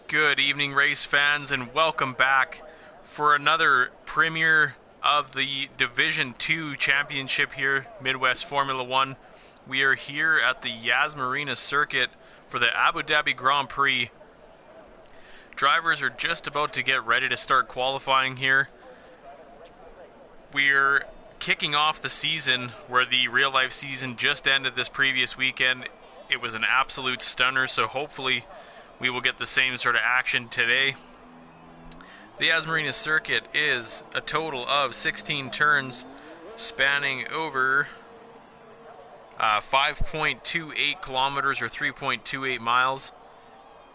Good evening, race fans, and welcome back for another premiere of the Division 2 Championship here, Midwest Formula 1. We are here at the Yas Marina circuit for the Abu Dhabi Grand Prix. Drivers are just about to get ready to start qualifying here. We're kicking off the season where the real-life season just ended this previous weekend. It was an absolute stunner, so hopefully we will get the same sort of action today. The Yas Marina circuit is a total of 16 turns spanning over 5.28 kilometers or 3.28 miles.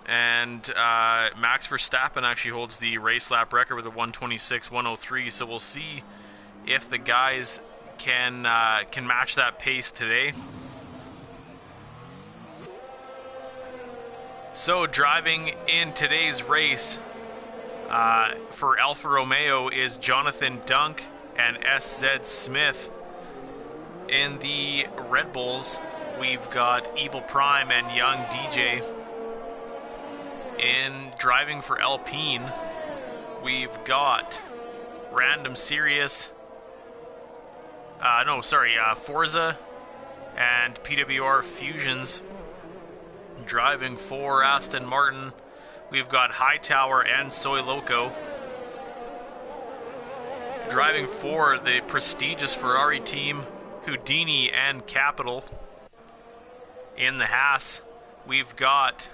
And Max Verstappen actually holds the race lap record with a 1:26.103. So we'll see if the guys can match that pace today. So driving in today's race for Alfa Romeo is Jonathan Dunk and SZ Smith. In the Red Bulls, we've got Evil Prime and Young DJ. In driving for Alpine, we've got Random Sirius, Forza and PWR Fusions. Driving for Aston Martin, we've got Hightower and Soy Loco. Driving for the prestigious Ferrari team, Houdini and Capital. In the Haas, we've got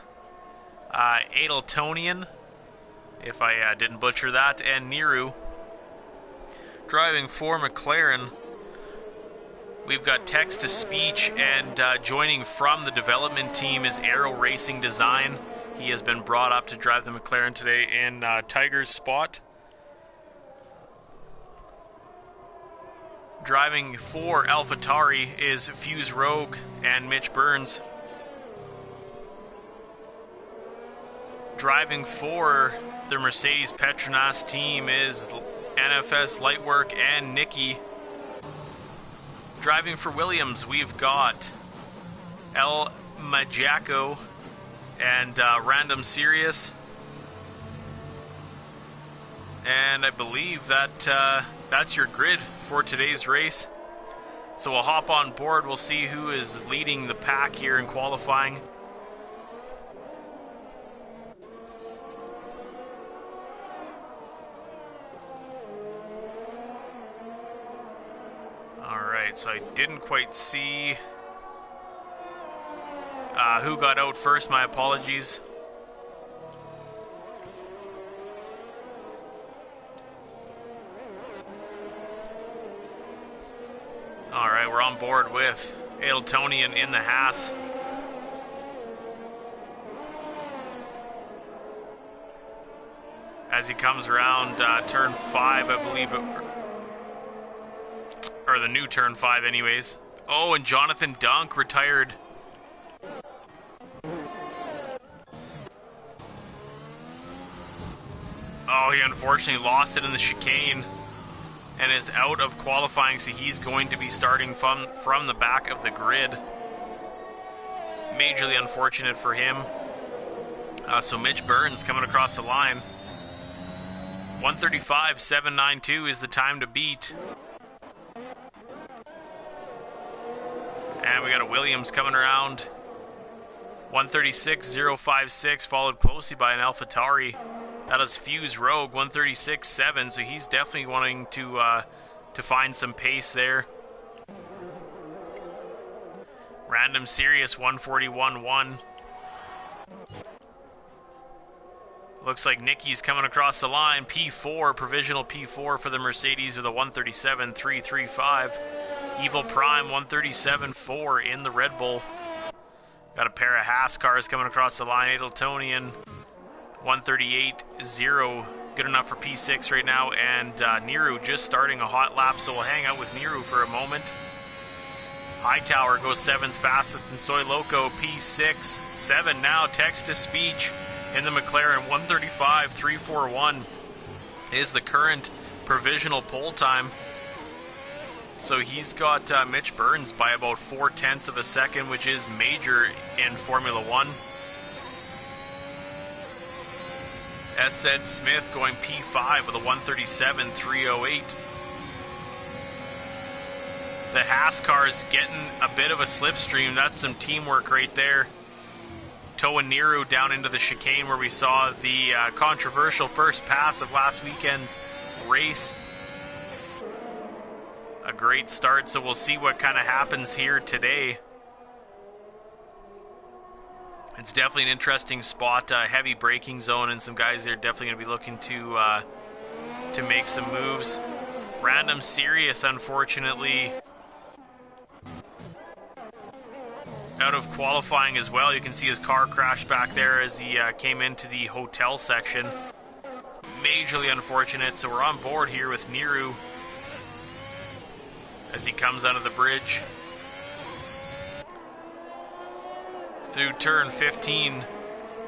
Adeltonian, if I didn't butcher that, and Niru. Driving for McLaren, we've got text-to-speech, and joining from the development team is Aero Racing Design. He has been brought up to drive the McLaren today in Tiger's spot. Driving for AlphaTauri is Fuse Rogue and Mitch Burns. Driving for the Mercedes Petronas team is NFS Lightwork and Nikki. Driving for Williams, we've got El Majako and Random Sirius. And I believe that that's your grid for today's race. So we'll hop on board. We'll see who is leading the pack here in qualifying. So I didn't quite see who got out first. My apologies. Alright, we're on board with Adeltonian in the Haas. As he comes around turn 5, I believe or the new turn 5 anyways. Oh, and Jonathan Dunk retired. Oh, he unfortunately lost it in the chicane and is out of qualifying, so he's going to be starting from the back of the grid. Majorly unfortunate for him. So Mitch Burns coming across the line. 1:35.792 is the time to beat. And we got a Williams coming around. 1:36.056, followed closely by an AlphaTauri. That is Fuse Rogue, 1:36.7, so he's definitely wanting to find some pace there. Random Sirius, 1:41.1. Looks like Nicky's coming across the line. P4, provisional P4 for the Mercedes with a 1:37.335. Evil Prime, 1:37.4 in the Red Bull. Got a pair of Haas cars coming across the line. Adeltonian, 1:38.0. Good enough for P6 right now. And Niru just starting a hot lap, so we'll hang out with Niru for a moment. Hightower goes 7th fastest in Soy Loco, P6. 7 now, text-to-speech in the McLaren, 1:35.341 is the current provisional pole time. So he's got Mitch Burns by about 0.4 of a second, which is major in Formula 1. S.Ed Smith going P5 with a 137.308. The Haas car is getting a bit of a slipstream. That's some teamwork right there. Towing Nero down into the chicane where we saw the controversial first pass of last weekend's race. A great start, so we'll see what kind of happens here today. It's definitely an interesting spot, heavy braking zone, and some guys are definitely going to be looking to make some moves. Random Sirius, unfortunately, out of qualifying as well. You can see his car crashed back there as he came into the hotel section. Majorly unfortunate, so we're on board here with Niru as he comes out of the bridge. Through turn 15,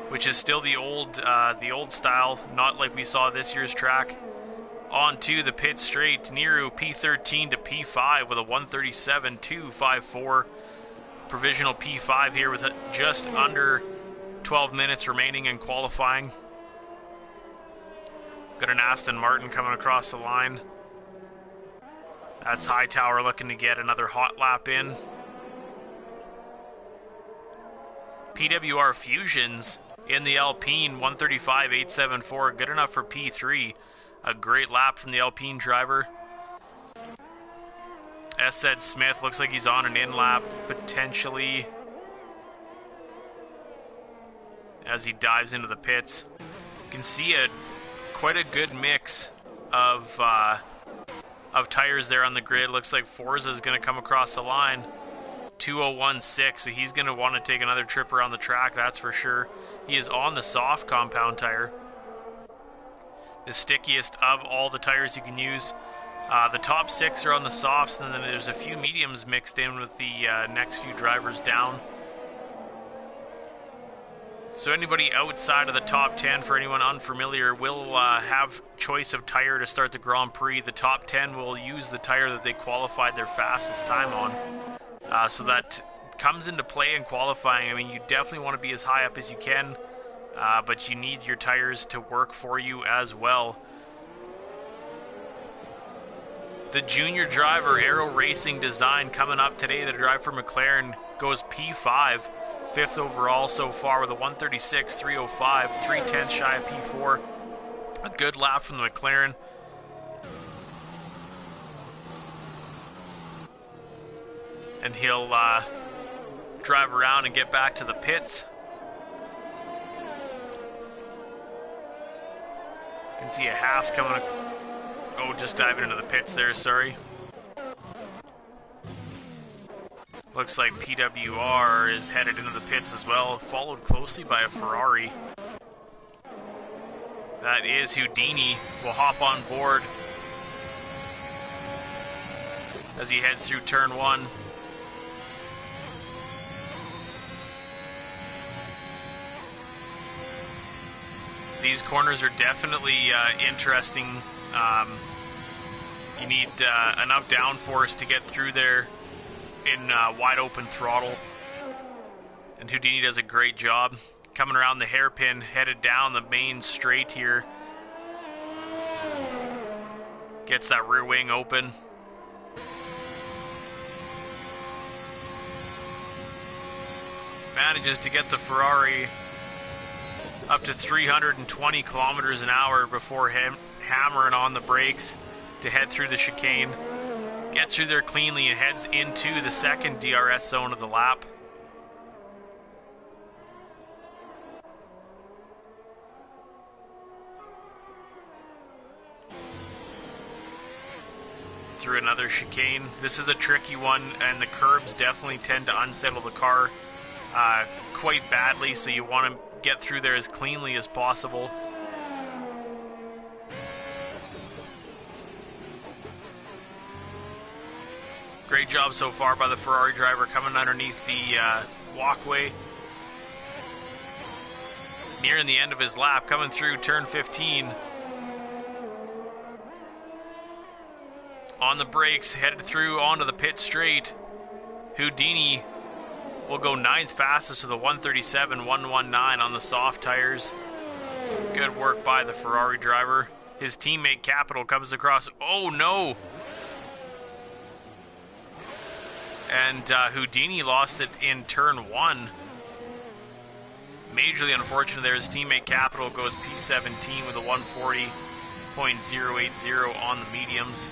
which is still the old style, not like we saw this year's track. Onto the pit straight, Niru P13 to P5 with a 137.254. Provisional P5 here with just under 12 minutes remaining in qualifying. Got an Aston Martin coming across the line. That's Hightower looking to get another hot lap in. PWR Fusions in the Alpine, 135.874, good enough for P3. A great lap from the Alpine driver. S.Ed Smith looks like he's on an in-lap, potentially, as he dives into the pits. You can see quite a good mix of tires there on the grid. Looks like Forza is going to come across the line. 2016, so he's going to want to take another trip around the track, that's for sure. He is on the soft compound tire, the stickiest of all the tires you can use. The top 6 are on the softs, and then there's a few mediums mixed in with the next few drivers down. So anybody outside of the top 10, for anyone unfamiliar, will have choice of tire to start the Grand Prix. The top 10 will use the tire that they qualified their fastest time on. So that comes into play in qualifying. I mean, you definitely want to be as high up as you can, but you need your tires to work for you as well. The junior driver, Aero Racing Design, coming up today. The drive for McLaren goes P5, 5th overall so far with a 136.305, 3/10 shy of P4. A good lap from the McLaren. And he'll drive around and get back to the pits. You can see a Haas coming. Oh, just diving into the pits there, sorry. Looks like PWR is headed into the pits as well, followed closely by a Ferrari. That is Houdini. Will hop on board as he heads through turn 1. These corners are definitely interesting. You need enough downforce to get through there in wide open throttle. And Houdini does a great job. Coming around the hairpin, headed down the main straight here. Gets that rear wing open. Manages to get the Ferrari up to 320 kilometers an hour before hammering on the brakes to head through the chicane. Gets through there cleanly and heads into the second DRS zone of the lap. Through another chicane. This is a tricky one, and the curbs definitely tend to unsettle the car quite badly, so you want to get through there as cleanly as possible. Great job so far by the Ferrari driver coming underneath the walkway. Nearing the end of his lap, coming through turn 15. On the brakes, headed through onto the pit straight. Houdini will go 9th fastest with a 137.119 on the soft tires. Good work by the Ferrari driver. His teammate Capital comes across. Oh no! And Houdini lost it in turn 1. Majorly unfortunate there. His teammate Capital goes P17 with a 140.080 on the mediums.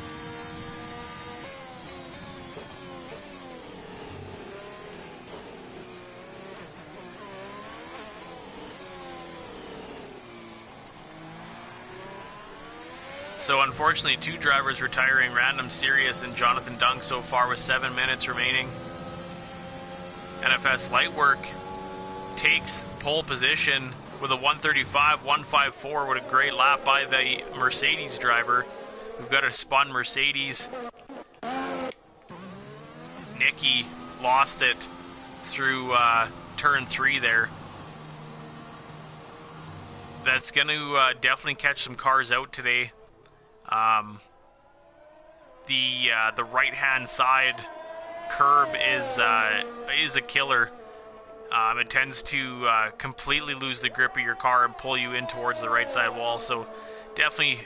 So unfortunately, 2 drivers retiring, Random Sirius and Jonathan Dunk so far with 7 minutes remaining. NFS Lightwork takes pole position with a 135.154. What a great lap by the Mercedes driver. We've got a spun Mercedes. Nicky lost it through turn 3 there. That's going to definitely catch some cars out today. The right-hand side curb is a killer. It tends to completely lose the grip of your car and pull you in towards the right side wall. So definitely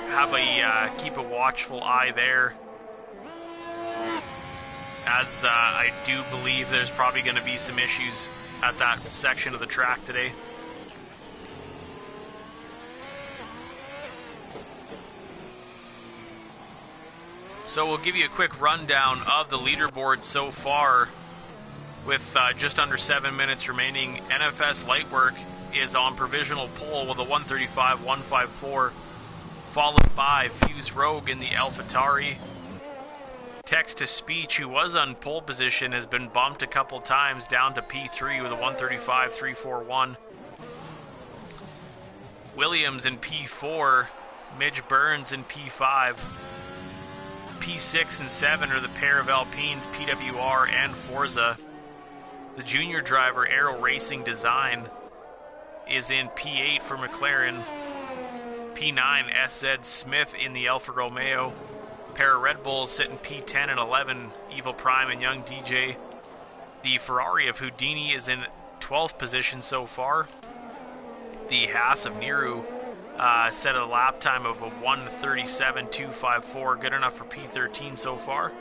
have a keep a watchful eye there. As I do believe there's probably going to be some issues at that section of the track today. So we'll give you a quick rundown of the leaderboard so far. With just under 7 minutes remaining, NFS Lightwork is on provisional pole with a 135.154, followed by Fuse Rogue in the AlphaTauri. Text to Speech, who was on pole position, has been bumped a couple times down to P3 with a 135.341. Williams in P4, Midge Burns in P5. P6 and 7 are the pair of Alpines, PWR and Forza. The junior driver, Aero Racing Design, is in P8 for McLaren. P9, SZ Smith in the Alfa Romeo. Pair of Red Bulls sit in P10 and 11, Evil Prime and Young DJ. The Ferrari of Houdini is in 12th position so far. The Haas of Niru set a lap time of a 1:37.254, good enough for P13 so far.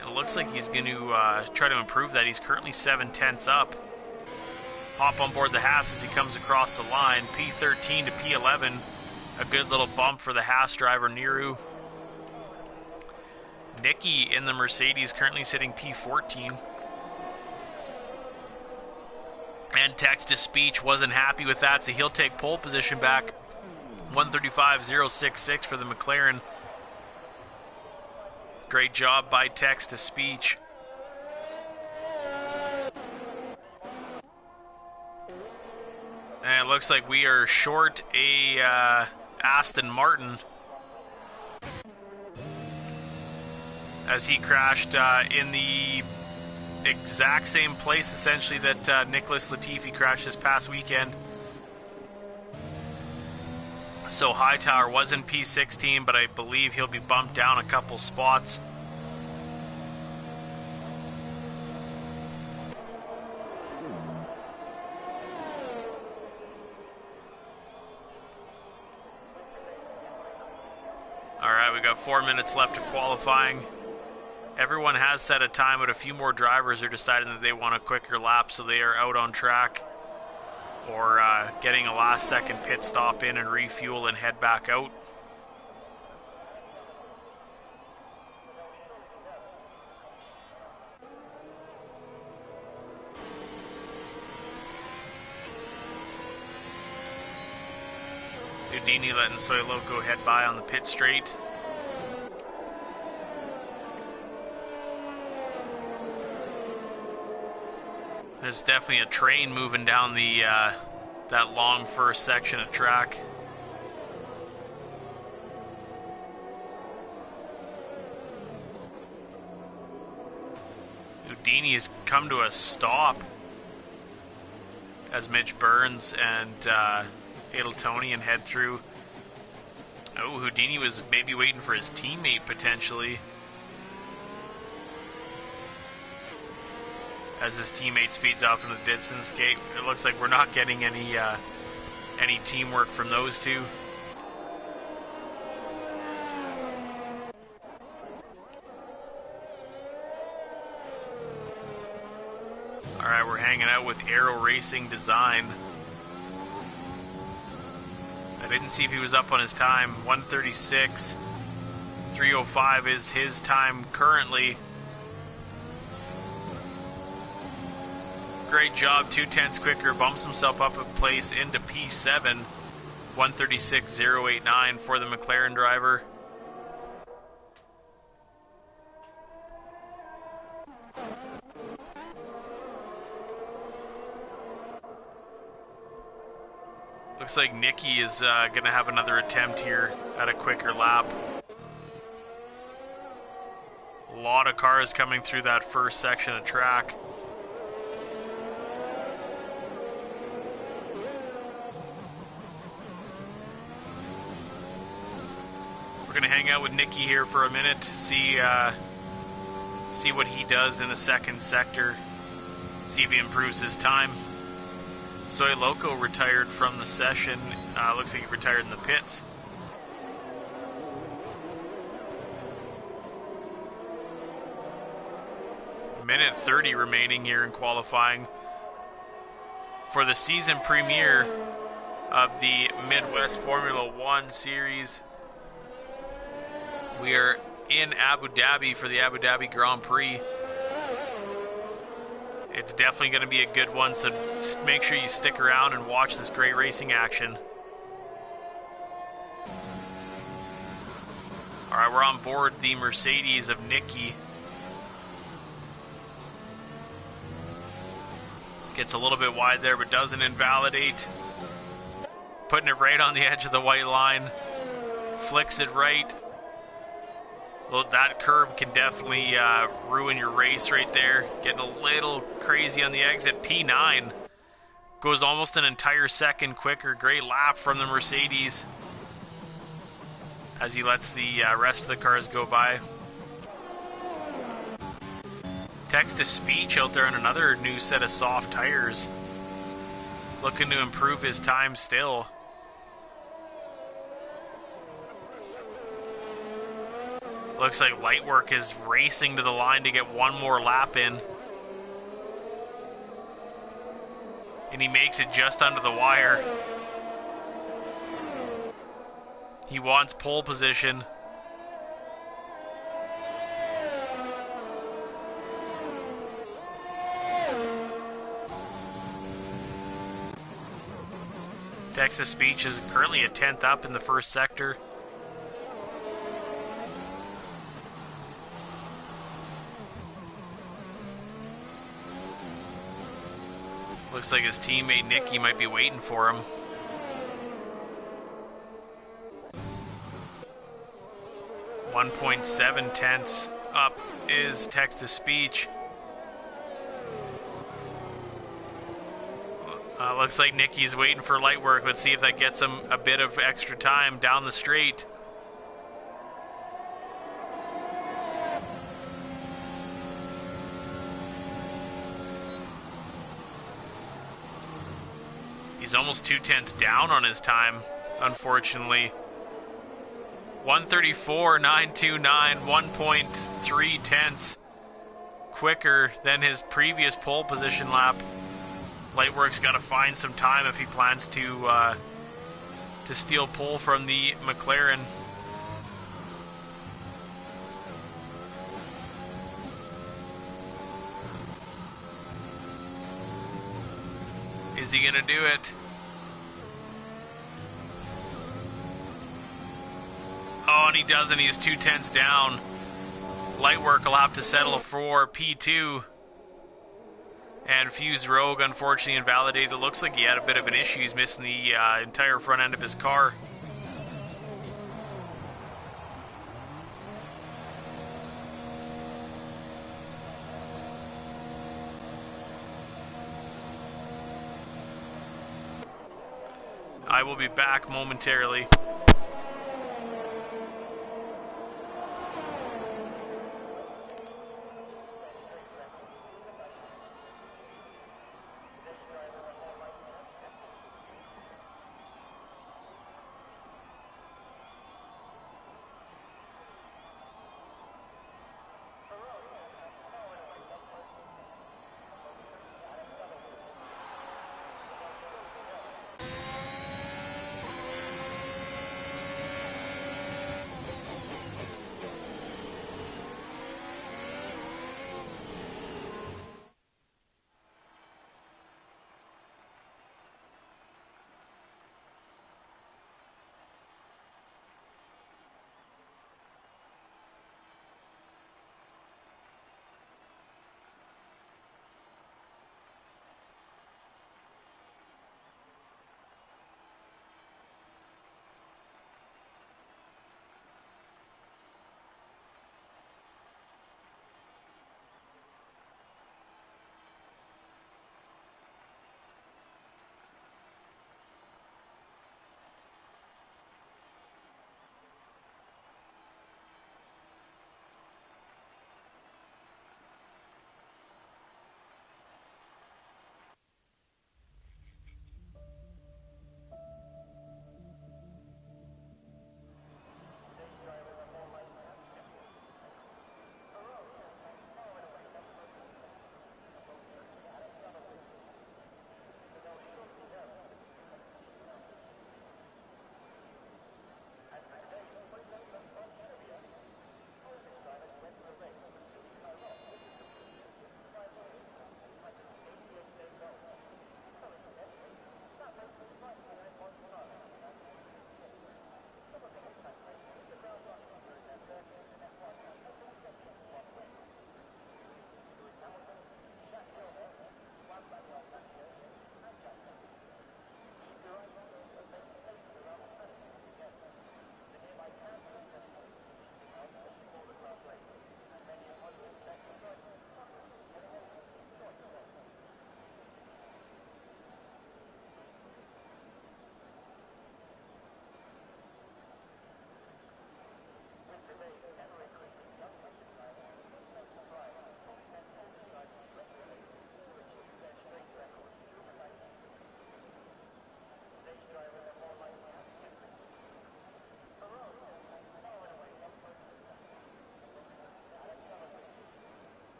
And it looks like he's going to try to improve that. He's currently 7/10 up. Hop on board the Haas as he comes across the line. P13 to P11, a good little bump for the Haas driver Niru. Nicky in the Mercedes currently sitting P14. And Text to Speech wasn't happy with that, so he'll take pole position back. 135.066 for the McLaren. Great job by Text to Speech. And it looks like we are short a Aston Martin, as he crashed in the exact same place essentially that Nicholas Latifi crashed this past weekend. So Hightower was in P16, but I believe he'll be bumped down a couple spots. Alright, we got 4 minutes left of qualifying. Everyone has set a time, but a few more drivers are deciding that they want a quicker lap, so they are out on track or getting a last second pit stop in and refuel and head back out. Houdini letting Soy Loco head by on the pit straight. There's definitely a train moving down the that long first section of track. Houdini has come to a stop as Mitch Burns and Adeltonian head through. Oh, Houdini was maybe waiting for his teammate potentially, as his teammate speeds out from the distance gate. It looks like we're not getting any any teamwork from those two. Alright, we're hanging out with Aero Racing Design. I didn't see if he was up on his time. 1:36. 3:05 is his time currently. Great job, 2/10 quicker, bumps himself up a place into P7. 1:36.089 for the McLaren driver. Looks like Nicky is going to have another attempt here at a quicker lap. A lot of cars coming through that first section of track. We're going to hang out with Nicky here for a minute to see what he does in the second sector, see if he improves his time. Soy Loco retired from the session. Looks like he retired in the pits. Minute 30 remaining here in qualifying for the season premiere of the Midwest Formula One series. We are in Abu Dhabi for the Abu Dhabi Grand Prix. It's definitely going to be a good one, so make sure you stick around and watch this great racing action. Alright, we're on board the Mercedes of Nicky. Gets a little bit wide there, but doesn't invalidate. Putting it right on the edge of the white line. Flicks it right. Well, that curb can definitely ruin your race right there. Getting a little crazy on the exit. P9 goes almost an entire second quicker. Great lap from the Mercedes as he lets the rest of the cars go by. Text-to-speech out there on another new set of soft tires. Looking to improve his time still. Looks like Lightwork is racing to the line to get one more lap in. And he makes it just under the wire. He wants pole position. Text-to-speech is currently a 10th up in the first sector. Looks like his teammate Nicky might be waiting for him. .7 up is text-to-speech. Looks like Nicky's waiting for Lightwork. Let's see if that gets him a bit of extra time down the straight. He's almost 2/10 down on his time, unfortunately. 1:34.929, 1.3 quicker than his previous pole position lap. Lightwork's got to find some time if he plans to steal pole from the McLaren. Is he gonna do it? Oh, and he doesn't. He's 2/10 down. Lightwork will have to settle for P2. And Fuse Rogue, unfortunately, invalidated. It looks like he had a bit of an issue. He's missing the entire front end of his car. I will be back momentarily.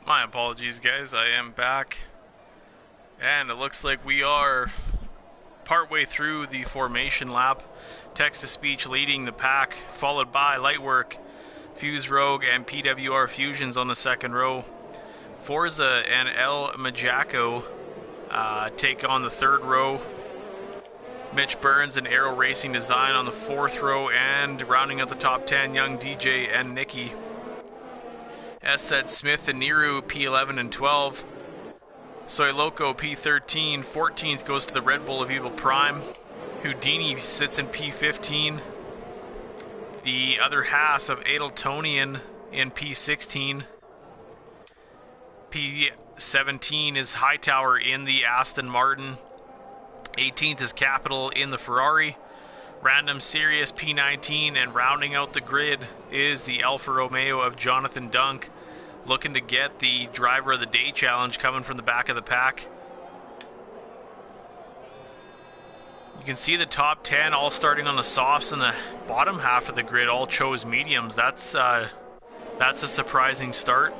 My apologies, guys. I am back. And it looks like we are partway through the formation lap. Text-to-speech leading the pack, followed by Lightwork, Fuse Rogue, and PWR Fusions on the second row. Forza and El Majaco take on the third row. Mitch Burns and Aero Racing Design on the fourth row, and rounding out the top 10, Young DJ and Nikki. S. Smith and Niru, P11 and 12. Soy Loco, P13. 14th goes to the Red Bull of Evil Prime. Houdini sits in P15. The other Haas of Adeltonian in P16. P17 is Hightower in the Aston Martin. 18th is Capital in the Ferrari. Random Sirius P19, and rounding out the grid is the Alfa Romeo of Jonathan Dunk, looking to get the Driver of the Day challenge coming from the back of the pack. You can see the top 10 all starting on the softs, and the bottom half of the grid all chose mediums. That's a surprising start.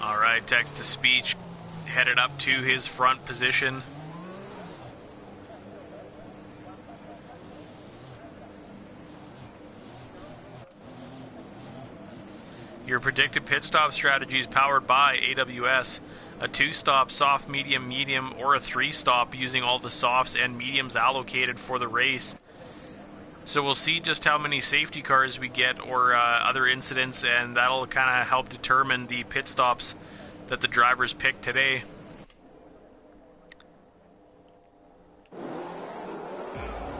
Alright, text-to-speech headed up to his front position. Your predicted pit stop strategy is powered by AWS. A 2-stop, soft, medium, medium, or a 3-stop using all the softs and mediums allocated for the race. So we'll see just how many safety cars we get or other incidents, and that'll kind of help determine the pit stops that the drivers pick today.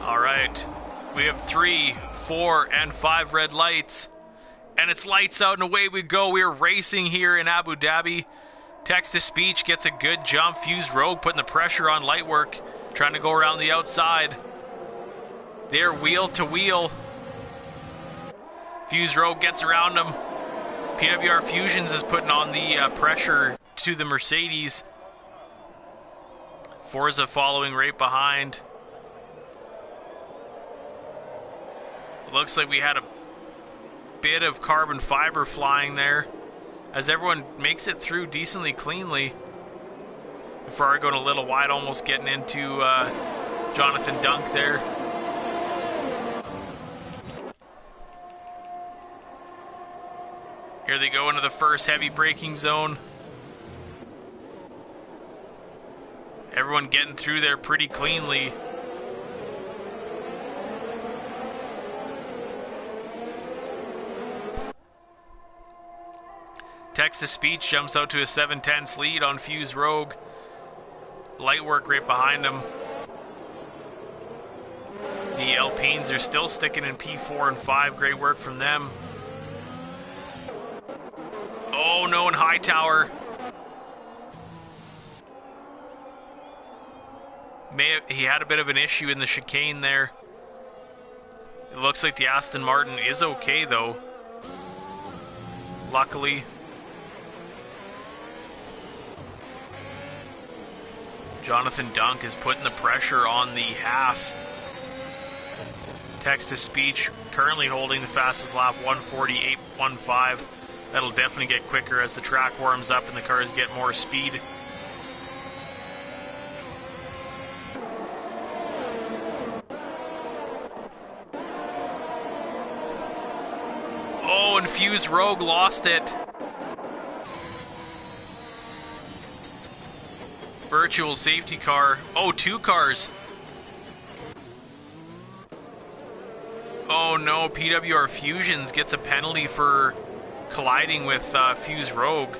Alright, we have 3, 4, and 5 red lights. And it's lights out and away we go. We're racing here in Abu Dhabi. Text-to-speech gets a good jump. Fused Rogue putting the pressure on Lightwork, trying to go around the outside. They're wheel to wheel. Fused Rogue gets around them. PWR Fusions is putting on the pressure to the Mercedes. Forza following right behind. Looks like we had a bit of carbon fiber flying there as everyone makes it through decently cleanly. Ferrari going a little wide, almost getting into Jonathan Dunk there. Here they go into the first heavy braking zone. Everyone getting through there pretty cleanly. Text-to-speech jumps out to a 7/10 lead on Fuse Rogue. Lightwork right behind him. The Alpines are still sticking in P4 and 5. Great work from them. Oh no, and Hightower. He had a bit of an issue in the chicane there. It looks like the Aston Martin is okay though. Luckily. Jonathan Dunk is putting the pressure on the Haas. Text-to-speech currently holding the fastest lap, 1:48.15. That'll definitely get quicker as the track warms up and the cars get more speed. Oh, and Fuse Rogue lost it. Virtual safety car. Oh, 2 cars. Oh no, PWR Fusions gets a penalty for colliding with Fuse Rogue.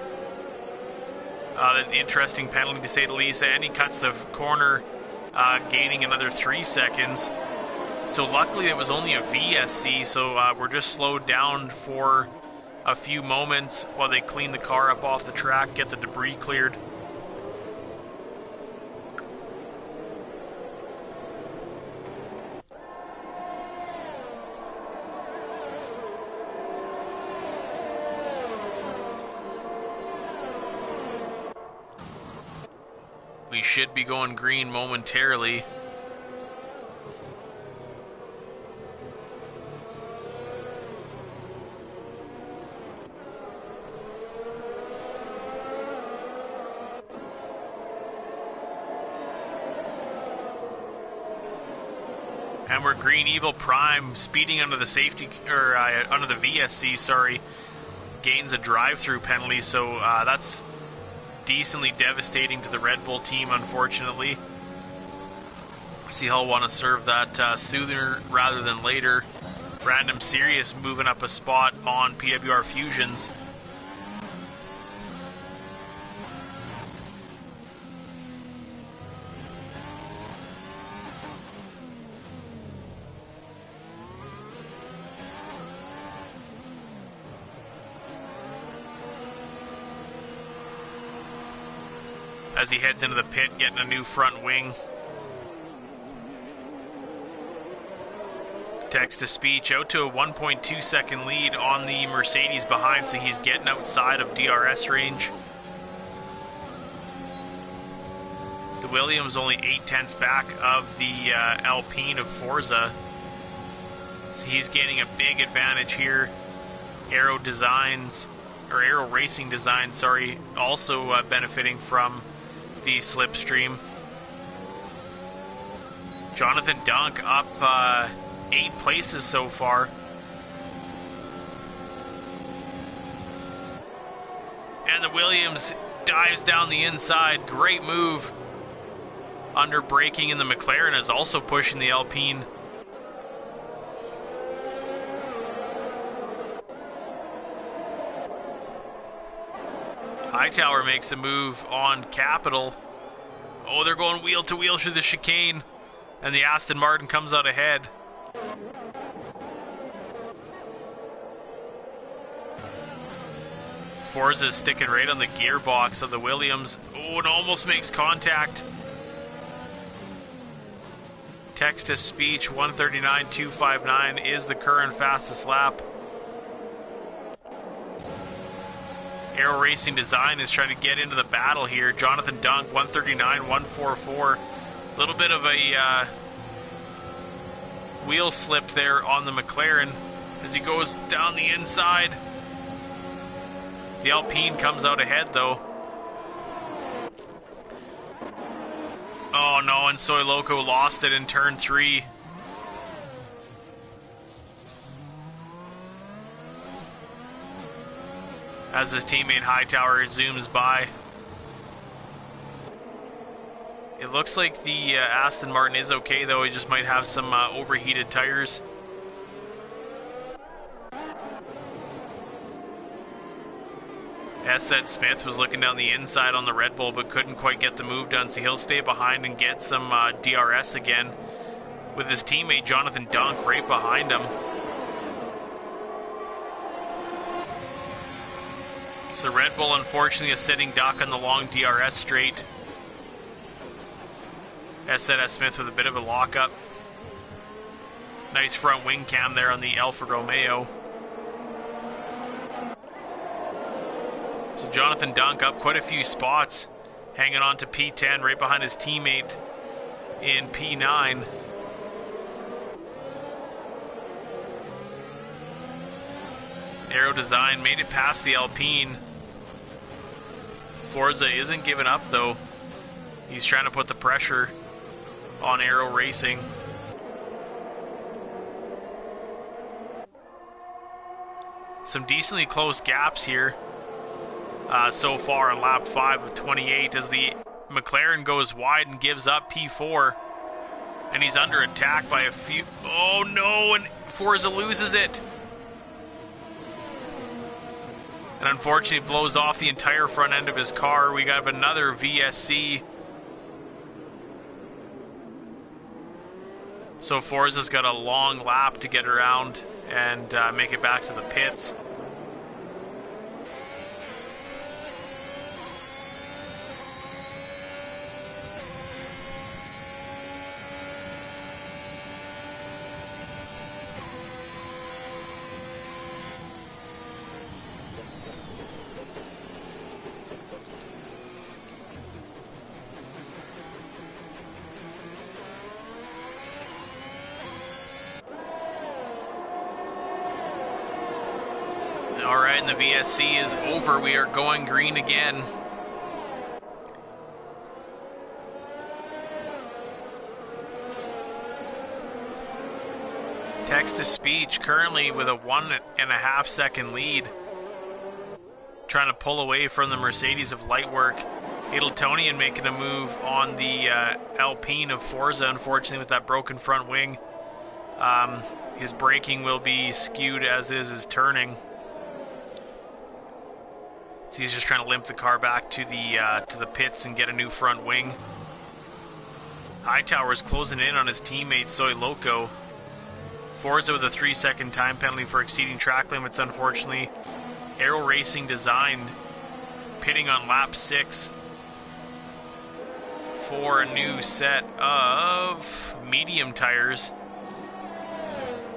An interesting penalty to say the least, and he cuts the corner, gaining another 3 seconds. So luckily it was only a VSC, so we're just slowed down for a few moments while they clean the car up off the track, get the debris cleared. We should be going green momentarily. And we're Green Evil Prime speeding under the safety, or under the VSC, sorry, gains a drive-through penalty, so that's decently devastating to the Red Bull team, unfortunately. See, he'll want to serve that sooner rather than later. Random Sirius moving up a spot on PWR Fusions. As he heads into the pit, getting a new front wing. Text-to-speech out to a 1.2 second lead on the Mercedes behind, so he's getting outside of DRS range. The Williams only 8/10 back of the Alpine of Forza, so he's gaining a big advantage here. Aero Designs, or Aero Racing Design, sorry, also benefiting from the slipstream. Jonathan Dunk up 8 places so far. And the Williams dives down the inside. Great move. Under braking, and the McLaren is also pushing the Alpine. Hightower makes a move on Capital. Oh, they're going wheel to wheel through the chicane, and the Aston Martin comes out ahead. Forza's sticking right on the gearbox of the Williams. Oh, it almost makes contact. Text-to-speech 139.259 is the current fastest lap. Aero Racing Design is trying to get into the battle here. Jonathan Dunk 139.144. A little bit of a wheel slip there on the McLaren as he goes down the inside. The Alpine comes out ahead though. Oh no, and Soy Loco lost it in turn 3. As his teammate Hightower zooms by. It looks like the Aston Martin is okay though, he just might have some overheated tires. Said Smith was looking down the inside on the Red Bull but couldn't quite get the move done, so he'll stay behind and get some DRS again with his teammate Jonathan Dunk right behind him. So Red Bull unfortunately is sitting duck on the long DRS straight. Said Smith with a bit of a lockup. Nice front wing cam there on the Alfa Romeo. So Jonathan Dunk up quite a few spots, hanging on to P10 right behind his teammate in P9. Aero Design made it past the Alpine. Forza isn't giving up though. He's trying to put the pressure on Aero Racing. Some decently close gaps here. So far on lap 5 of 28 as the McLaren goes wide and gives up P4, and he's under attack by a few. Oh no, and Forza loses it, and unfortunately blows off the entire front end of his car. We got another VSC, so Forza's got a long lap to get around and make it back to the pits. Alright, and the VSC is over. We are going green again. Text-to-speech currently with a 1.5 second lead, trying to pull away from the Mercedes of Lightwork. Edeltonian making a move on the Alpine of Forza, unfortunately, with that broken front wing. His braking will be skewed, as is his turning. So he's just trying to limp the car back to the pits and get a new front wing. Hightower's closing in on his teammate Soy Loco. Forza with a 3-second time penalty for exceeding track limits, unfortunately. Aero Racing Design pitting on lap 6 for a new set of medium tires.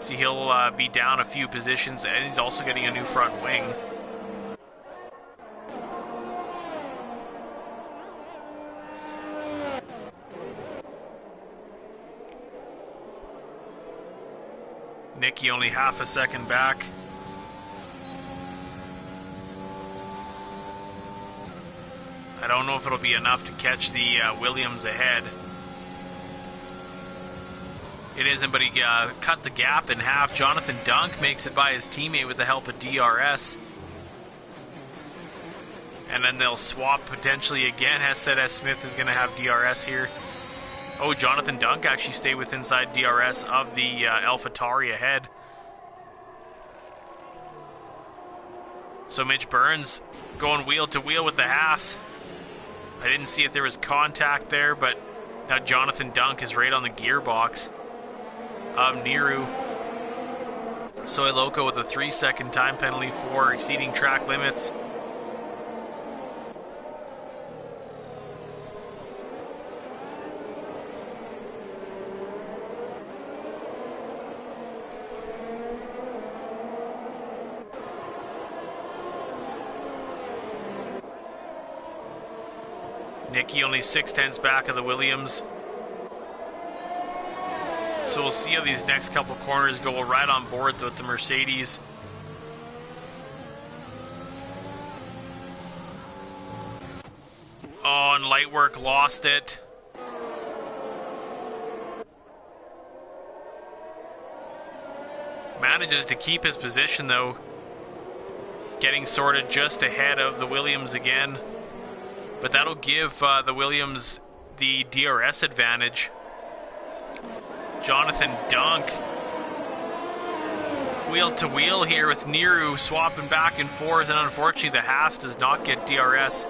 See, he'll be down a few positions, and he's also getting a new front wing. Nicky only half a second back. I don't know if it'll be enough to catch the Williams ahead. It isn't, but he cut the gap in half. Jonathan Dunk makes it by his teammate with the help of DRS. And then they'll swap potentially again. Hesed S. Smith is going to have DRS here. Oh, Jonathan Dunk actually stay with inside DRS of the AlphaTauri ahead. So Mitch Burns going wheel to wheel with the Haas. I didn't see if there was contact there, but now Jonathan Dunk is right on the gearbox of Niru. Soy Loco with a 3-second time penalty for exceeding track limits. Nicky only 6/10 back of the Williams. So we'll see how these next couple corners go. We'll ride on board with the Mercedes. Oh, and Lightwork lost it. Manages to keep his position though, getting sorted just ahead of the Williams again. But that'll give the Williams the DRS advantage. Jonathan Dunk wheel to wheel here with Niru swapping back and forth, and unfortunately the Haas does not get DRS.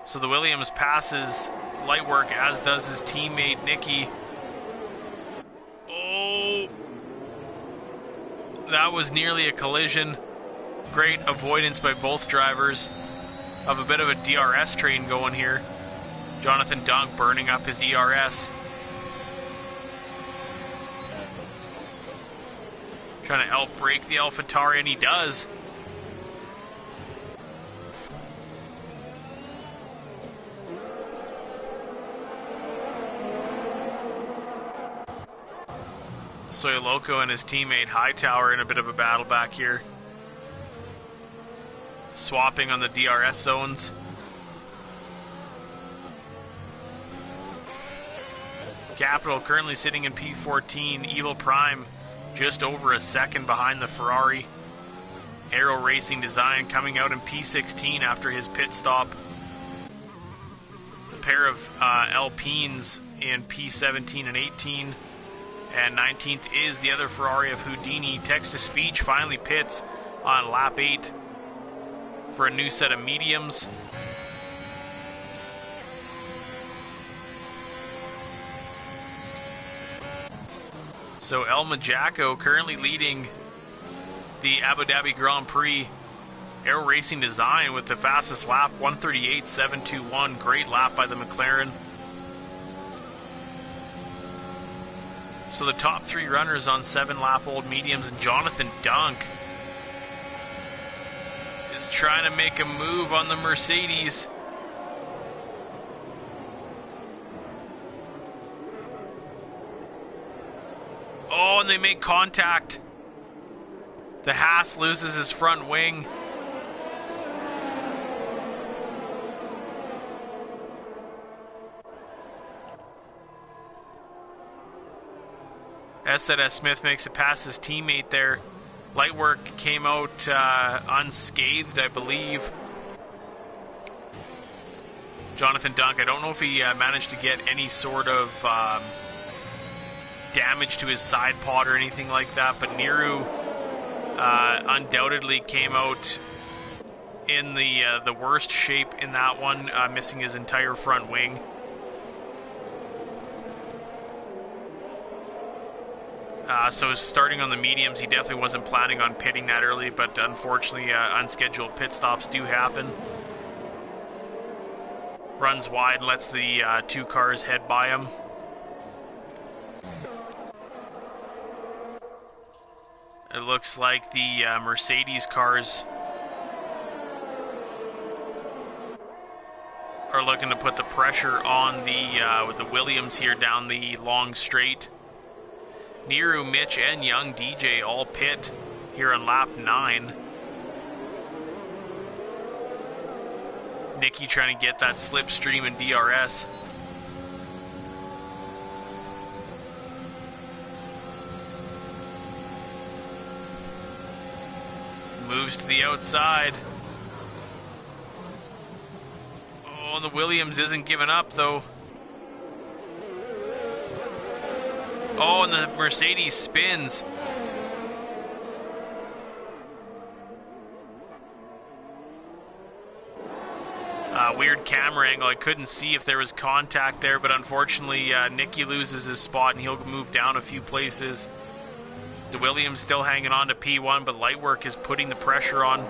So the Williams passes Lightwork, as does his teammate Nicky. Oh, that was nearly a collision. Great avoidance by both drivers of a bit of a DRS train going here. Jonathan Dunk burning up his ERS. Trying to outbrake the AlphaTauri, and he does. Soy Loco and his teammate Hightower in a bit of a battle back here. Swapping on the DRS zones. Capital currently sitting in P14. Evil Prime just over a second behind the Ferrari. Aero Racing Design coming out in P16 after his pit stop. The pair of Alpines in P17 and 18. And 19th is the other Ferrari of Houdini. Text-to-speech finally pits on lap 8 for a new set of mediums. So El Majacco currently leading the Abu Dhabi Grand Prix. Aero Racing Design with the fastest lap, 138.721. Great lap by the McLaren. So the top 3 runners on 7-lap-old mediums. And Jonathan Dunk is trying to make a move on the Mercedes. Oh, and they make contact. The Haas loses his front wing. S. Smith makes it past his teammate there. Lightwork came out unscathed, I believe. Jonathan Dunk, I don't know if he managed to get any sort of damage to his side pod or anything like that, but Niru undoubtedly came out in the worst shape in that one, missing his entire front wing. So starting on the mediums, he definitely wasn't planning on pitting that early, but unfortunately unscheduled pit stops do happen. Runs wide and lets the two cars head by him. It looks like the Mercedes cars are looking to put the pressure on the Williams here down the long straight. Niru, Mitch, and Young DJ all pit here on lap 9. Nicky trying to get that slipstream in DRS. Moves to the outside. Oh, and the Williams isn't giving up though. Oh, and the Mercedes spins. Weird camera angle. I couldn't see if there was contact there, but unfortunately Nicky loses his spot and he'll move down a few places. The Williams still hanging on to P1, but Lightwork is putting the pressure on.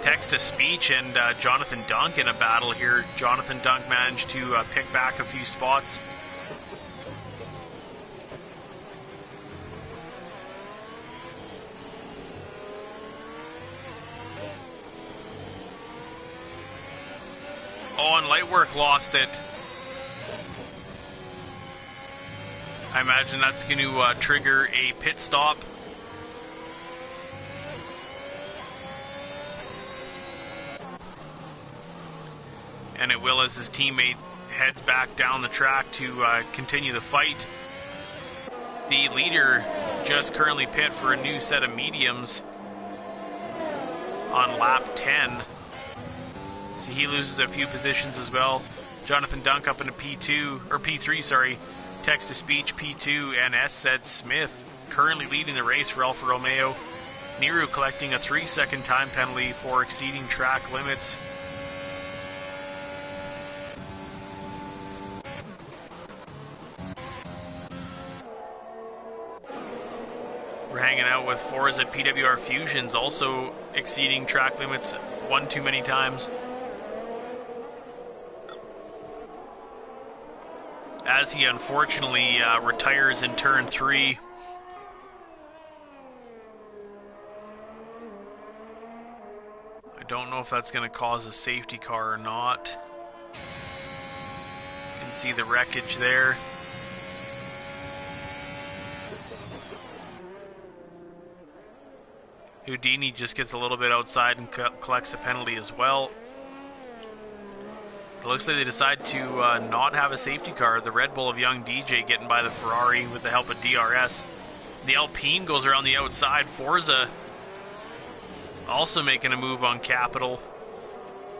Text-to-speech and Jonathan Dunk in a battle here. Jonathan Dunk managed to pick back a few spots. Oh, and Lightwork lost it. I imagine that's going to trigger a pit stop. And it will as his teammate heads back down the track to continue the fight. The leader just currently pit for a new set of mediums on lap 10. So he loses a few positions as well. Jonathan Dunk up into P2, or P3, sorry. Text-to-speech P2, and S. Smith currently leading the race for Alfa Romeo. Niru collecting a 3-second time penalty for exceeding track limits. We're hanging out with Forza PWR Fusions, also exceeding track limits one too many times. As he unfortunately retires in turn 3. I don't know if that's going to cause a safety car or not. You can see the wreckage there. Houdini just gets a little bit outside and collects a penalty as well. It looks like they decide to not have a safety car. The Red Bull of Young DJ getting by the Ferrari with the help of DRS. The Alpine goes around the outside. Forza also making a move on Capital.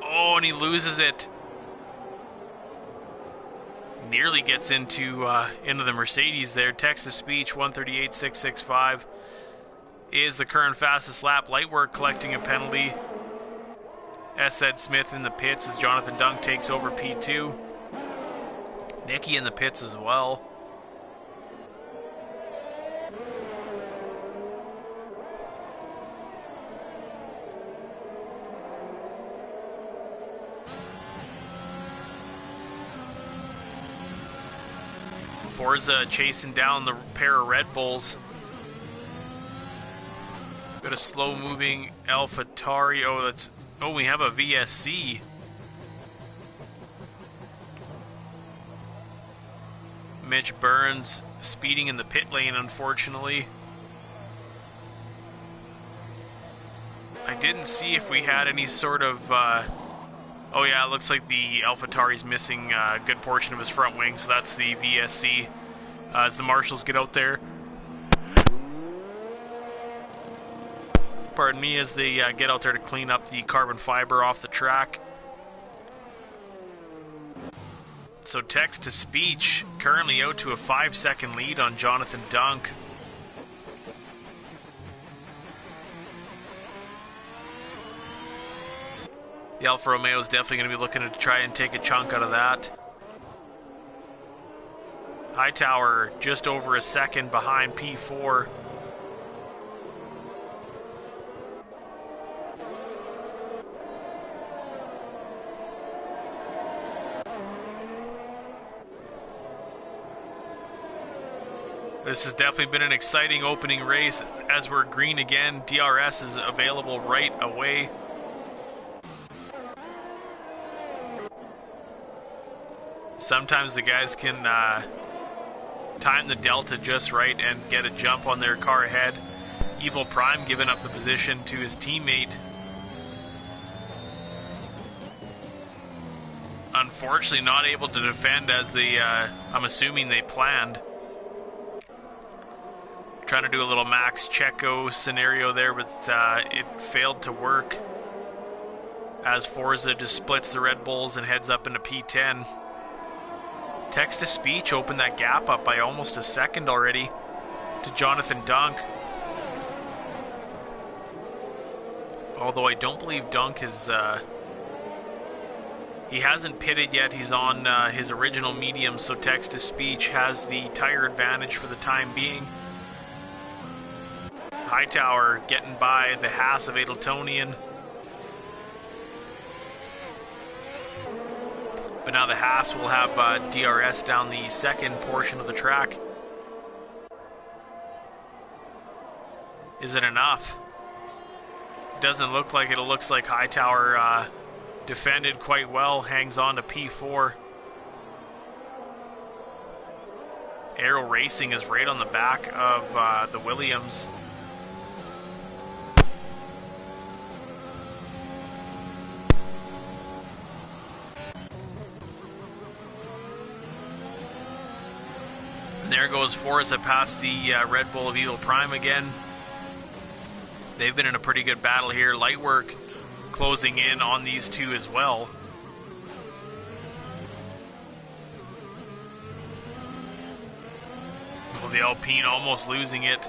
Oh, and he loses it. Nearly gets into the Mercedes there. Text-to-speech 138.665 is the current fastest lap. Lightwork collecting a penalty. S. Smith in the pits as Jonathan Dunk takes over P2. Nicky in the pits as well. Forza chasing down the pair of Red Bulls. Got a slow-moving AlphaTauri. Oh, we have a VSC. Mitch Burns speeding in the pit lane, unfortunately. I didn't see if we had any sort of Oh yeah, it looks like the AlphaTauri's missing a good portion of his front wing, so that's the VSC. As the marshals get out there. Pardon me, as they get out there to clean up the carbon fiber off the track. So text-to-speech currently out to a 5-second lead on Jonathan Dunk. The Alfa Romeo is definitely going to be looking to try and take a chunk out of that. Hightower just over a second behind P4. This has definitely been an exciting opening race. As we're green again, DRS is available right away. Sometimes the guys can time the delta just right and get a jump on their car ahead. Evil Prime giving up the position to his teammate. Unfortunately not able to defend as they, I'm assuming they planned. Trying to do a little Max Checo scenario there, but it failed to work. As Forza just splits the Red Bulls and heads up into P10. Text-to-speech opened that gap up by almost a second already to Jonathan Dunk. Although I don't believe Dunk is... he hasn't pitted yet. He's on his original medium, so text-to-speech has the tire advantage for the time being. Hightower getting by the Haas of Adeltonian. But now the Haas will have DRS down the second portion of the track. Is it enough? Doesn't look like it. It looks like Hightower defended quite well, hangs on to P4. Aero Racing is right on the back of the Williams. There goes Forza past the Red Bull of Evil Prime again. They've been in a pretty good battle here. Lightwork closing in on these two as well. Well, the Alpine almost losing it.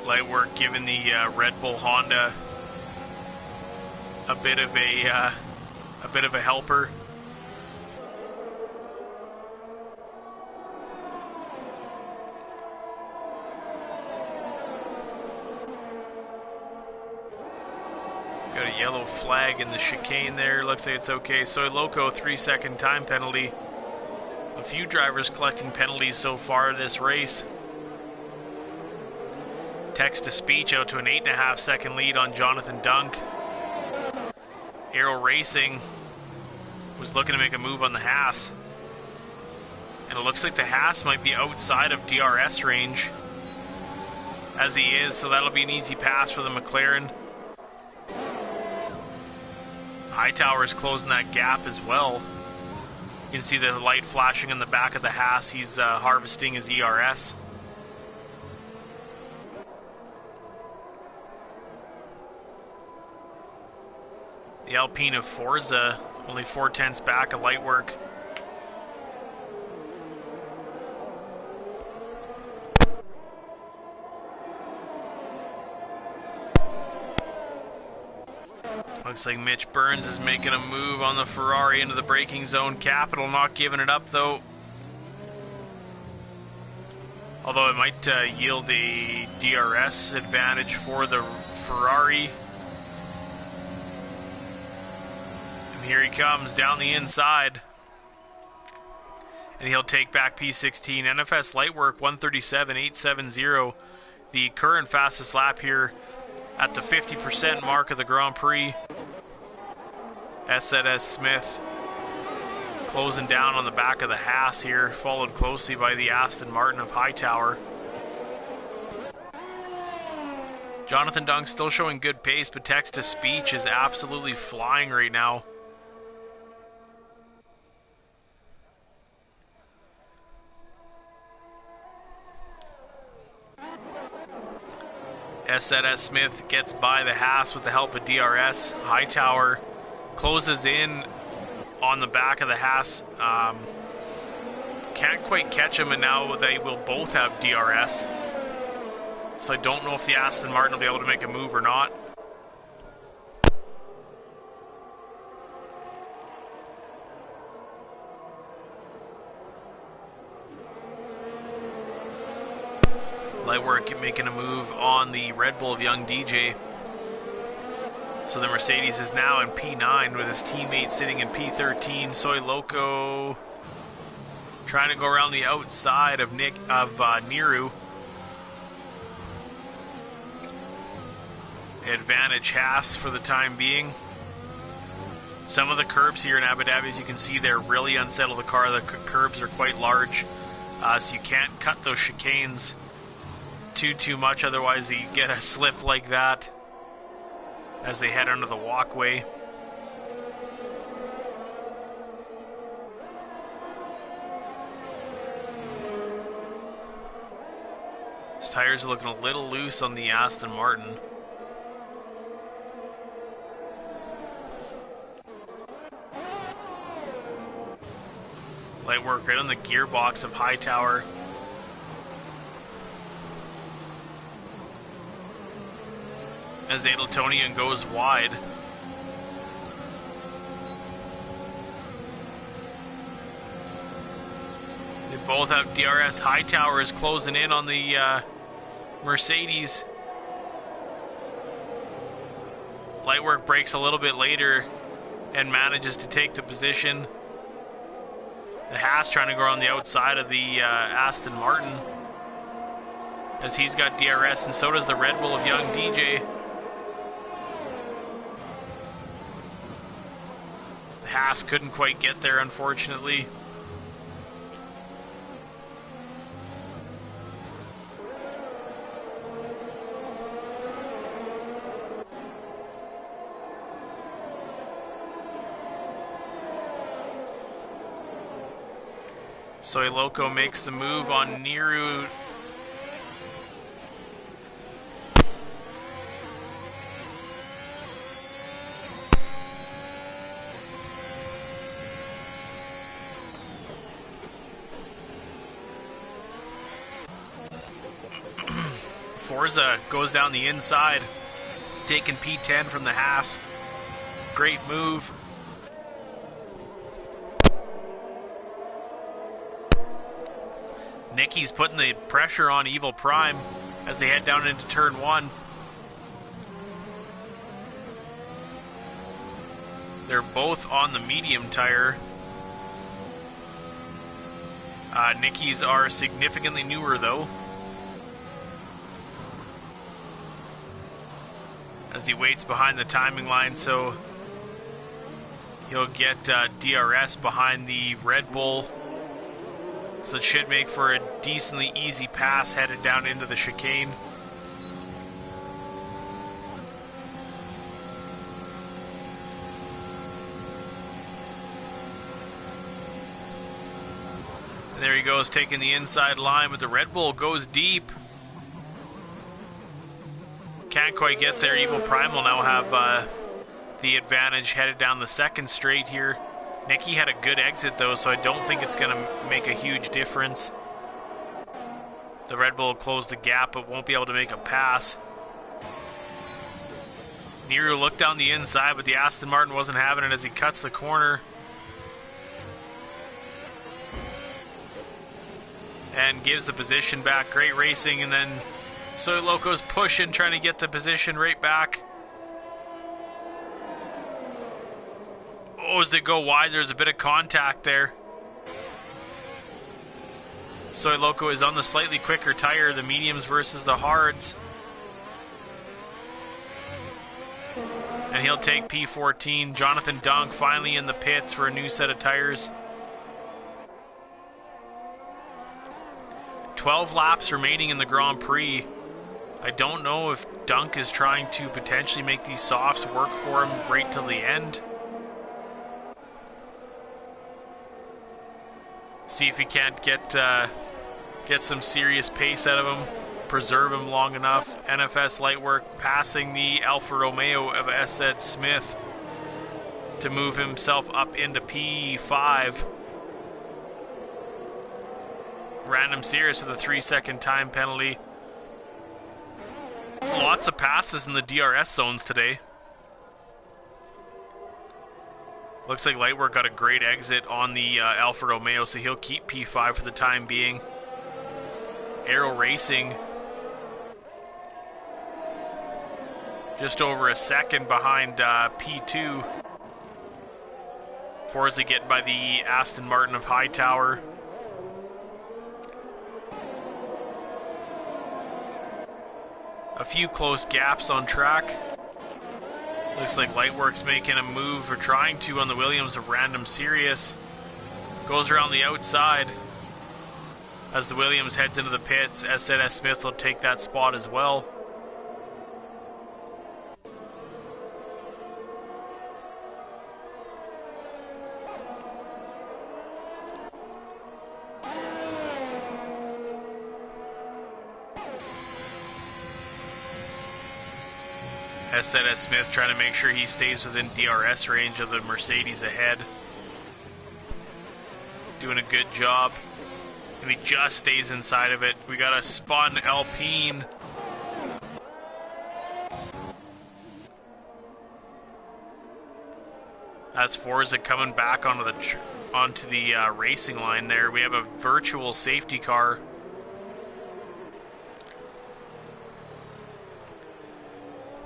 Lightwork giving the Red Bull Honda a bit of a helper. Got a yellow flag in the chicane there. Looks like it's okay. Soy Loco 3-second time penalty. A few drivers collecting penalties so far this race. Text-to-speech out to an 8.5-second lead on Jonathan Dunk. Aero Racing was looking to make a move on the Haas. And it looks like the Haas might be outside of DRS range, as he is, so that'll be an easy pass for the McLaren. Hightower is closing that gap as well. You can see the light flashing on the back of the Haas. He's harvesting his ERS. The Alpine of Forza, only 4/10 back of Lightwork. Looks like Mitch Burns is making a move on the Ferrari into the braking zone. Capital not giving it up though. Although it might yield a DRS advantage for the Ferrari. Here he comes down the inside. And he'll take back P16. NFS Lightwork 137.870. The current fastest lap here at the 50% mark of the Grand Prix. SZS Smith closing down on the back of the Haas here, followed closely by the Aston Martin of Hightower. Jonathan Dunk still showing good pace, but text-to-speech is absolutely flying right now. S.S. Smith gets by the Haas with the help of DRS. Hightower closes in on the back of the Haas. Can't quite catch him, and now they will both have DRS. So I don't know if the Aston Martin will be able to make a move or not. Lightwork making a move on the Red Bull of Young DJ. So the Mercedes is now in P9 with his teammate sitting in P13. Soy Loco trying to go around the outside of Niru. Advantage Haas for the time being. Some of the curbs here in Abu Dhabi, as you can see, they're really unsettle the car. The curbs are quite large, so you can't cut those chicanes too much, otherwise you get a slip like that as they head under the walkway. His tires are looking a little loose on the Aston Martin. Light work right on the gearbox of Hightower. As Adeltonian goes wide. They both have DRS. Hightower is closing in on the Mercedes. Lightwork breaks a little bit later and manages to take the position. The Haas trying to go on the outside of the Aston Martin, as he's got DRS, and so does the Red Bull of Young DJ. The Haas couldn't quite get there, unfortunately. Soy Loco makes the move on Niru. Forza goes down the inside, taking P10 from the Haas. Great move. Nicky's putting the pressure on Evil Prime as they head down into turn 1. They're both on the medium tire. Nicky's are significantly newer though, as he waits behind the timing line, so he'll get DRS behind the Red Bull. So it should make for a decently easy pass headed down into the chicane. And there he goes, taking the inside line, but the Red Bull goes deep. Can't quite get there. Evil Prime will now have the advantage headed down the second straight here. Nicky had a good exit though, so I don't think it's going to make a huge difference. The Red Bull will close the gap, but won't be able to make a pass. Niru looked down the inside, but the Aston Martin wasn't having it as he cuts the corner. And gives the position back. Great racing, and then Soy Loco's pushing, trying to get the position right back. Oh, as they go wide, there's a bit of contact there. Soy Loco is on the slightly quicker tire, the mediums versus the hards. And he'll take P14. Jonathan Dunk finally in the pits for a new set of tires. 12 laps remaining in the Grand Prix. I don't know if Dunk is trying to potentially make these softs work for him right till the end. See if he can't get some serious pace out of him, preserve him long enough. NFS Lightwork passing the Alfa Romeo of S.Ed Smith to move himself up into P5. Random Sirius with a 3-second time penalty. Lots of passes in the DRS zones today. Looks like Lightwork got a great exit on the Alfa Romeo, so he'll keep P5 for the time being. Aero Racing just over a second behind P2. Forza get by the Aston Martin of Hightower. A few close gaps on track. Looks like Lightwork's making a move, or trying to, on the Williams of Random Sirius. Goes around the outside. As the Williams heads into the pits, S.N.S. Smith will take that spot as well. S.N.S. Smith trying to make sure he stays within DRS range of the Mercedes ahead. Doing a good job. And he just stays inside of it. We got a spun Alpine. That's Forza coming back onto the racing line there. We have a virtual safety car.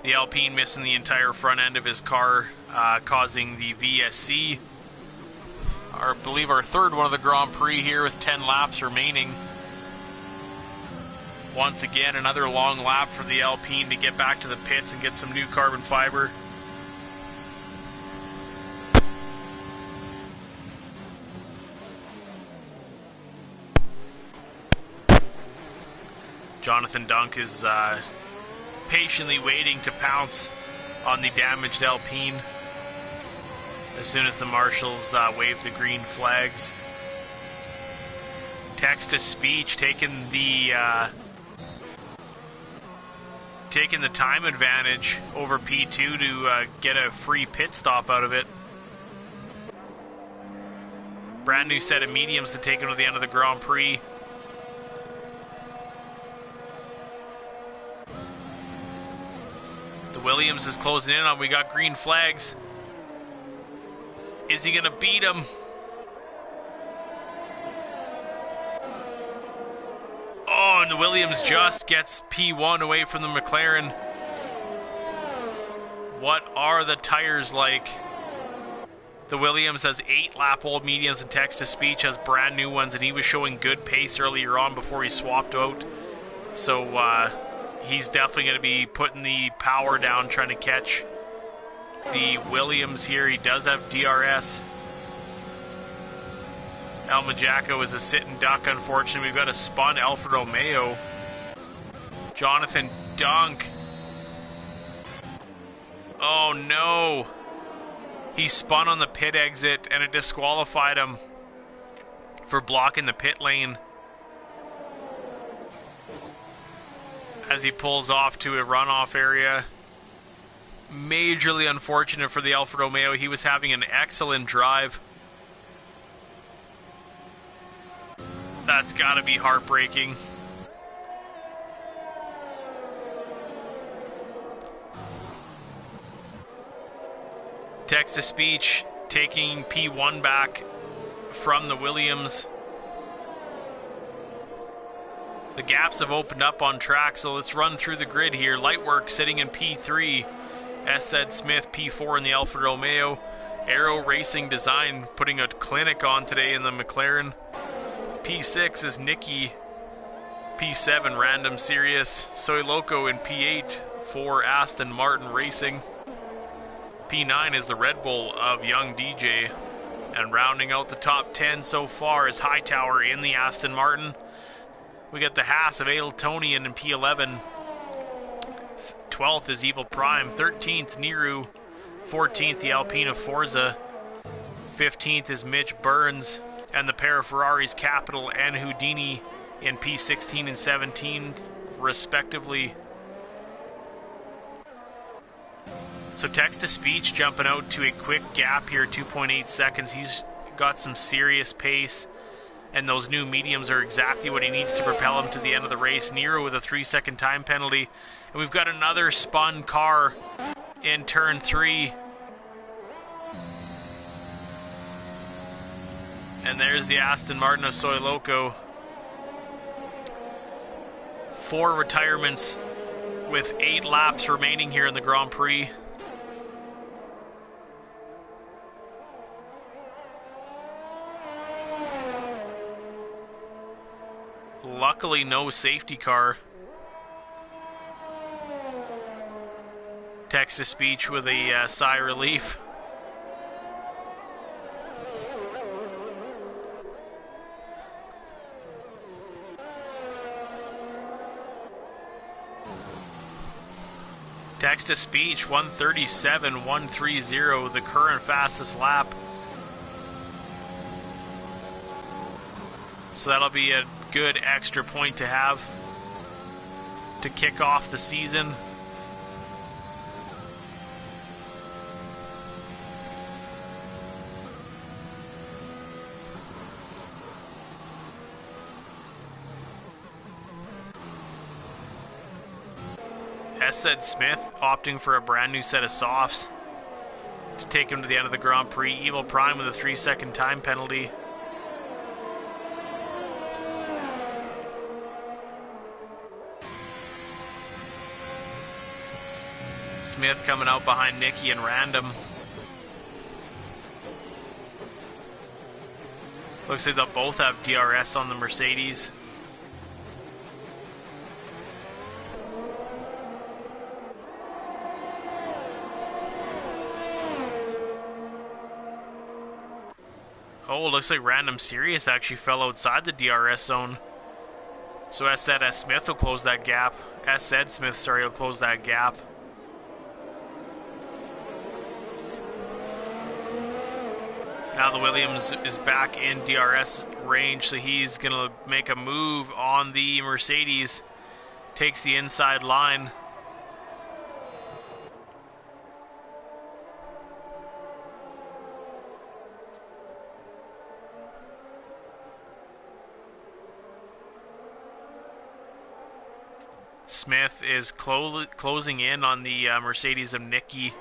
The Alpine missing the entire front end of his car, causing the VSC. I believe our third one of the Grand Prix here with 10 laps remaining. Once again, another long lap for the Alpine to get back to the pits and get some new carbon fiber. Jonathan Dunk is patiently waiting to pounce on the damaged Alpine as soon as the marshals wave the green flags. Text-to-speech taking the time advantage over P2 to get a free pit stop out of it. Brand new set of mediums to take him to the end of the Grand Prix. The Williams is closing in on. We got green flags. Is he going to beat him? Oh, and the Williams just gets P1 away from the McLaren. What are the tires like? The Williams has 8 lap-old mediums, and text-to-speech has brand new ones, and he was showing good pace earlier on before he swapped out. So he's definitely going to be putting the power down, trying to catch the Williams here. He does have DRS. El Majacco is a sitting duck, unfortunately. We've got a spun Alfa Romeo. Jonathan Dunk. Oh no. He spun on the pit exit and it disqualified him for blocking the pit lane. As he pulls off to a runoff area. Majorly unfortunate for the Alfa Romeo. He was having an excellent drive. That's got to be heartbreaking. Text-to-speech taking P1 back from the Williams. The gaps have opened up on track, so let's run through the grid here. Lightwork sitting in P3. S.Ed Smith P4 in the Alfa Romeo. Aero Racing Design putting a clinic on today in the McLaren. P6 is Nicky. P7 Random Sirius. Soy Loco in P8 for Aston Martin Racing. P9 is the Red Bull of Young DJ. And rounding out the top 10 so far is Hightower in the Aston Martin. We got the Haas of Adeltonian in P11. 12th is Evil Prime. 13th, Niru. 14th, the Alpina Forza. 15th is Mitch Burns. And the pair of Ferraris, Capital and Houdini, in P16 and 17th, respectively. So text-to-speech jumping out to a quick gap here, 2.8 seconds. He's got some serious pace, and those new mediums are exactly what he needs to propel him to the end of the race. Nero with a 3-second time penalty. And we've got another spun car in turn 3. And there's the Aston Martin of Soy Loco. 4 retirements with 8 laps remaining here in the Grand Prix. Luckily, no safety car. Text-to-speech with a sigh of relief. Text-to-speech, 1:37.130, the current fastest lap. So that'll be a good extra point to have to kick off the season. Said Smith opting for a brand new set of softs to take him to the end of the Grand Prix. Evil Prime with a 3-second time penalty. Smith coming out behind Nicky and Random. Looks like they'll both have DRS on the Mercedes. Oh, looks like Random Sirius actually fell outside the DRS zone. So S Smith will close that gap. Smith, sorry, will close that gap. Now the Williams is back in DRS range, so he's going to make a move on the Mercedes. Takes the inside line. Smith is closing in on the Mercedes of Nicky.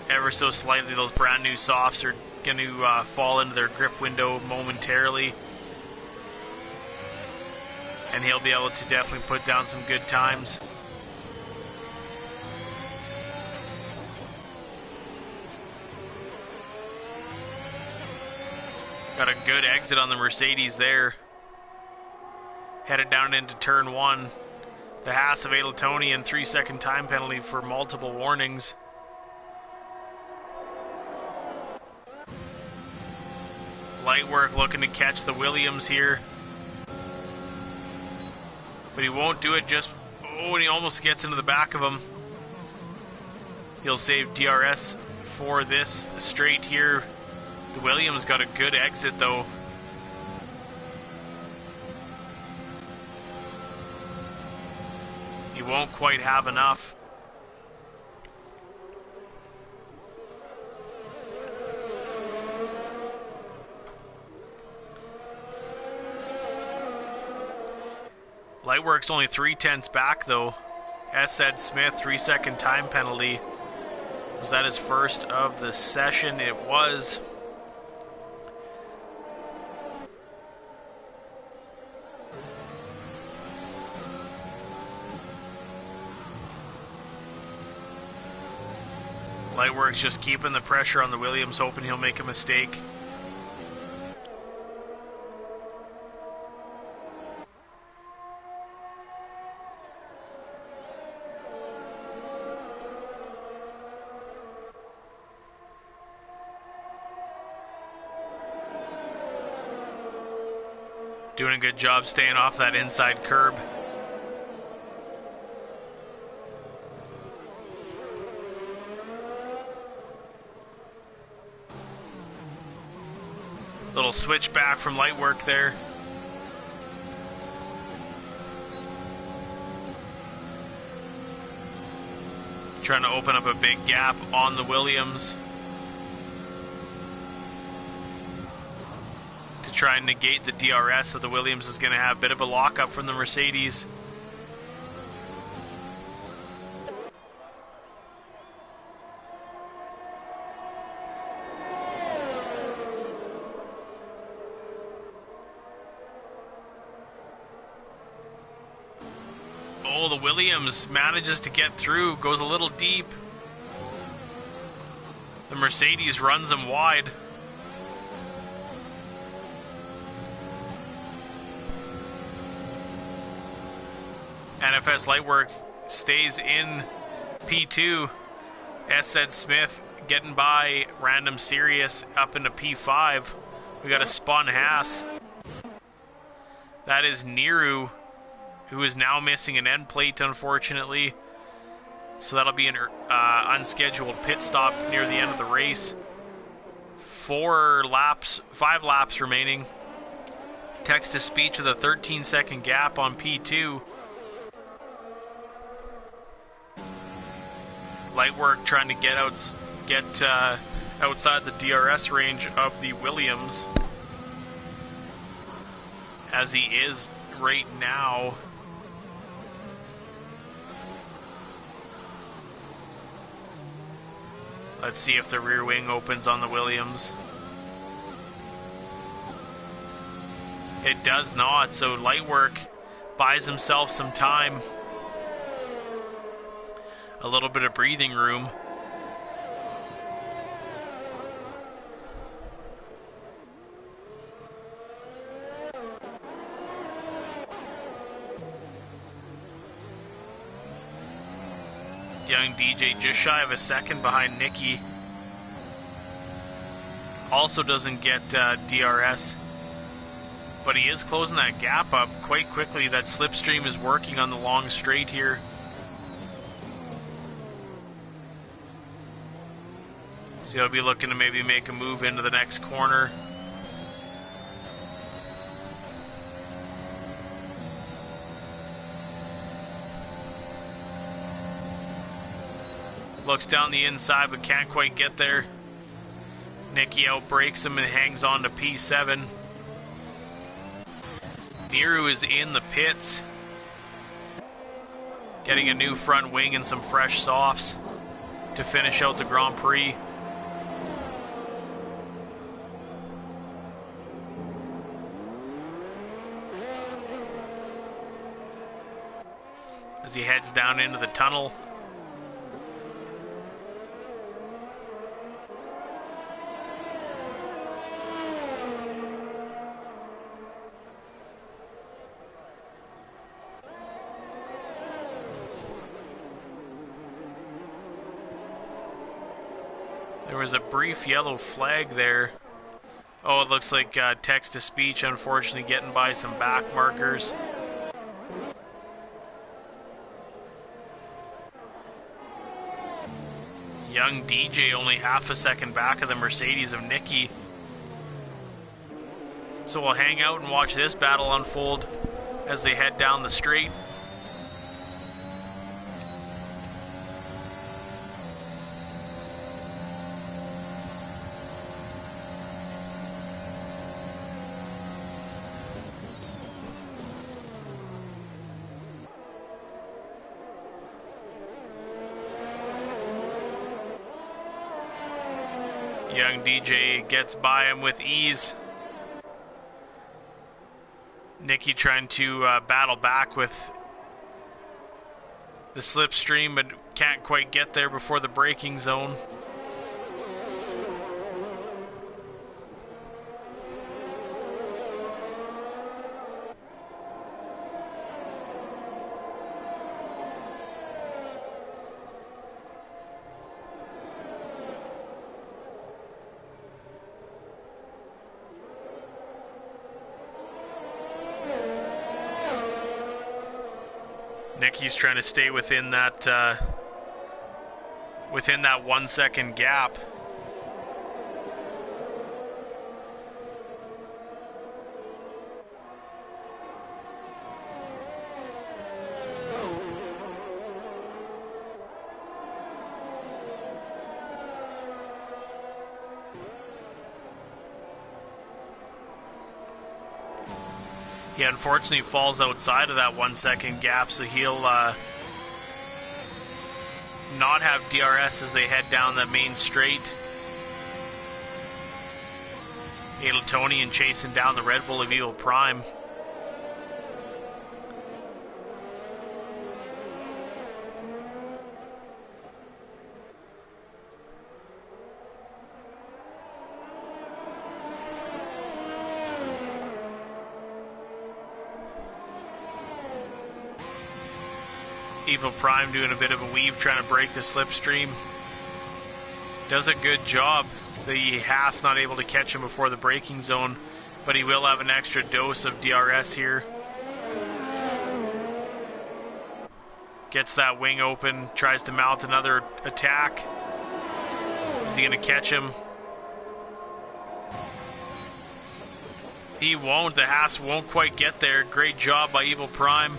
Ever so slightly, those brand new softs are going to fall into their grip window momentarily. And he'll be able to definitely put down some good times. Got a good exit on the Mercedes there. Headed down into turn 1. The Haas of Aletonian, 3-second time penalty for multiple warnings. Lightwork looking to catch the Williams here. But he won't do it just... Oh, and he almost gets into the back of him. He'll save DRS for this straight here. The Williams got a good exit though. He won't quite have enough. Lightwork's only 3/10 back though. Ed Smith, 3-second time penalty. Was that his first of the session? It was. Lightwork's just keeping the pressure on the Williams, hoping he'll make a mistake. Doing a good job staying off that inside curb. Little switch back from light work there. Trying to open up a big gap on the Williams to try and negate the DRS, so the Williams is going to have a bit of a lockup from the Mercedes. Oh, the Williams manages to get through, goes a little deep. The Mercedes runs him wide. NFS Lightwork stays in P2. SZ Smith getting by Random Sirius up into P5. We got a spun Haas. That is Niru, who is now missing an end plate, unfortunately. So that'll be an unscheduled pit stop near the end of the race. 5 laps remaining. Text-to-speech with a 13-second gap on P2. Lightwork trying to get outside the DRS range of the Williams, as he is right now. Let's see if the rear wing opens on the Williams. It does not, so Lightwork buys himself some time. A little bit of breathing room. Young DJ just shy of a second behind Nicky. Also doesn't get DRS, but he is closing that gap up quite quickly. That slipstream is working on the long straight here. So he'll be looking to maybe make a move into the next corner. Looks down the inside but can't quite get there. Nicky outbreaks him and hangs on to P7. Niru is in the pits, getting a new front wing and some fresh softs to finish out the Grand Prix. As he heads down into the tunnel. There was a brief yellow flag there. Oh, it looks like text-to-speech, unfortunately, getting by some back markers. Young DJ only half a second back of the Mercedes of Nicky. So we'll hang out and watch this battle unfold as they head down the straight. Young DJ gets by him with ease. Nicky trying to battle back with the slipstream, but can't quite get there before the braking zone. Nicky's trying to stay within that 1 second gap. He unfortunately falls outside of that 1 second gap, so he'll not have DRS as they head down the main straight. Aletonian chasing down the Red Bull of Evil Prime. Evil Prime doing a bit of a weave, trying to break the slipstream. Does a good job. The Haas not able to catch him before the braking zone, but he will have an extra dose of DRS here. Gets that wing open, tries to mount another attack. Is he going to catch him? He won't. The Haas won't quite get there. Great job by Evil Prime.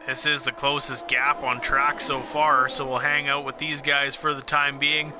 This is the closest gap on track so far, so we'll hang out with these guys for the time being.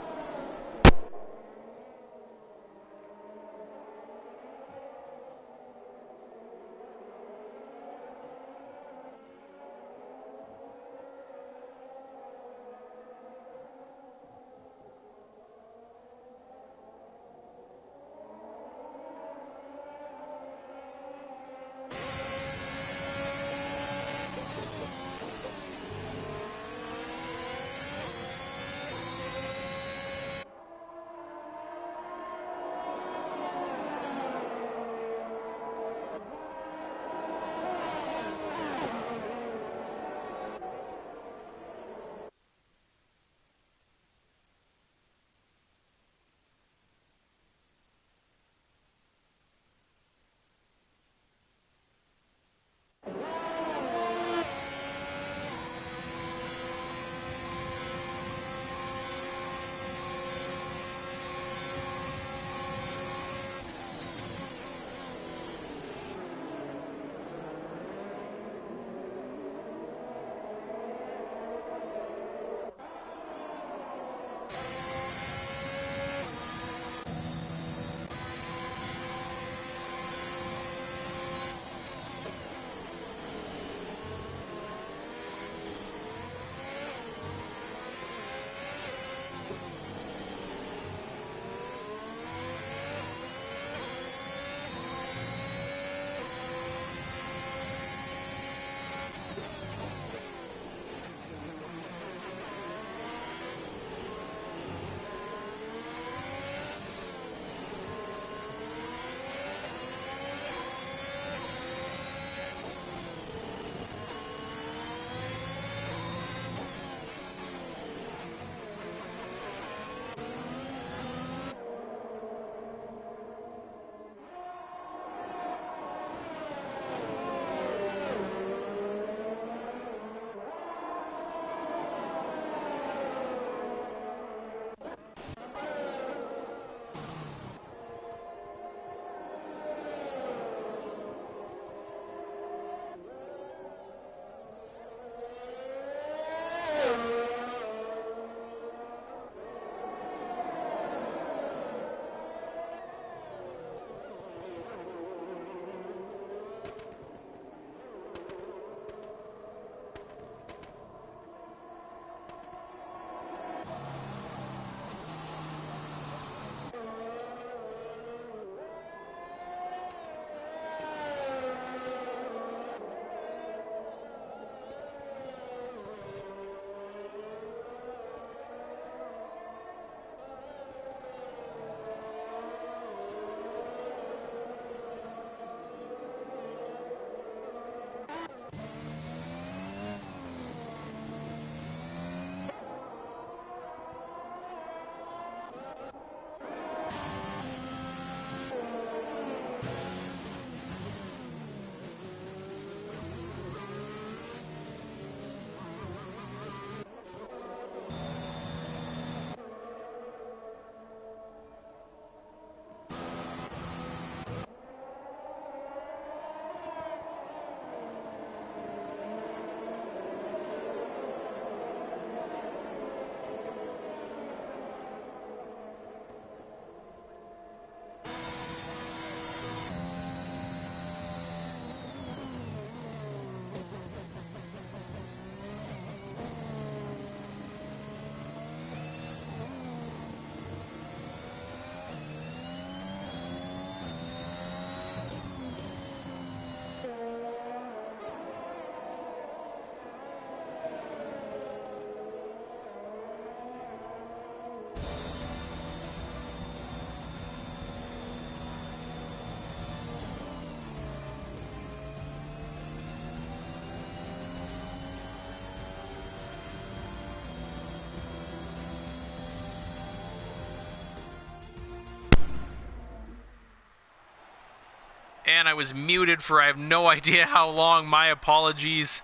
again, I was muted for I have no idea how long. My apologies.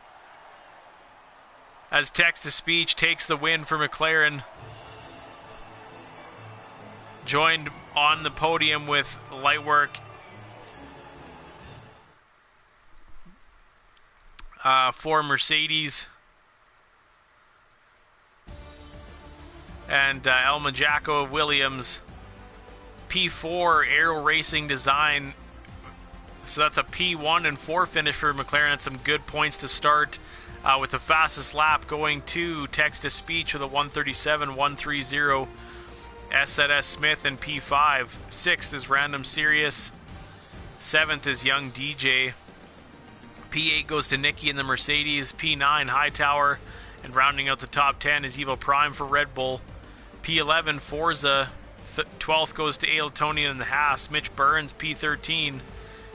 As text-to-speech takes the win for McLaren. Joined on the podium with Lightwork. For Mercedes. And El Majacco of Williams. P4 Aero Racing Design. So that's a P1 and 4 finish for McLaren. That's some good points to start. With the fastest lap going to text-to-speech with a 1:37.130. S. Smith in P5. 6th is Random Sirius. 7th is Young DJ. P8 goes to Nicky in the Mercedes. P9 Hightower. And rounding out the top 10 is Evo Prime for Red Bull. P11 Forza. 12th goes to Ailtonian in the Haas. Mitch Burns P13.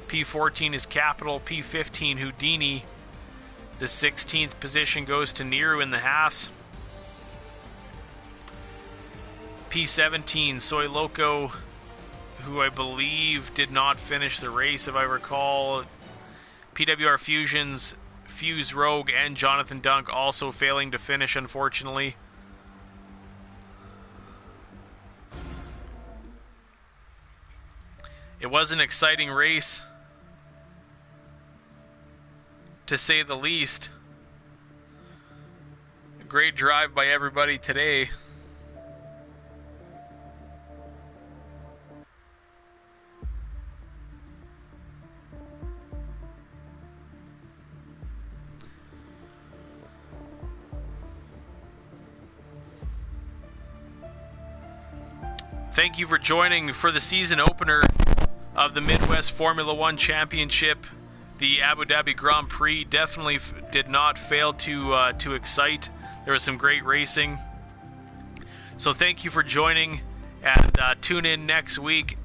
P14 is Capital. P15 Houdini. The 16th position goes to Niru in the Haas. P17 Soy Loco, who I believe did not finish the race if I recall. PWR Fusions, Fuse Rogue, and Jonathan Dunk also failing to finish, unfortunately. It was an exciting race, to say the least. A great drive by everybody today. Thank you for joining for the season opener of the Midwest Formula One Championship. The Abu Dhabi Grand Prix definitely did not fail to excite. There was some great racing. So thank you for joining, and tune in next week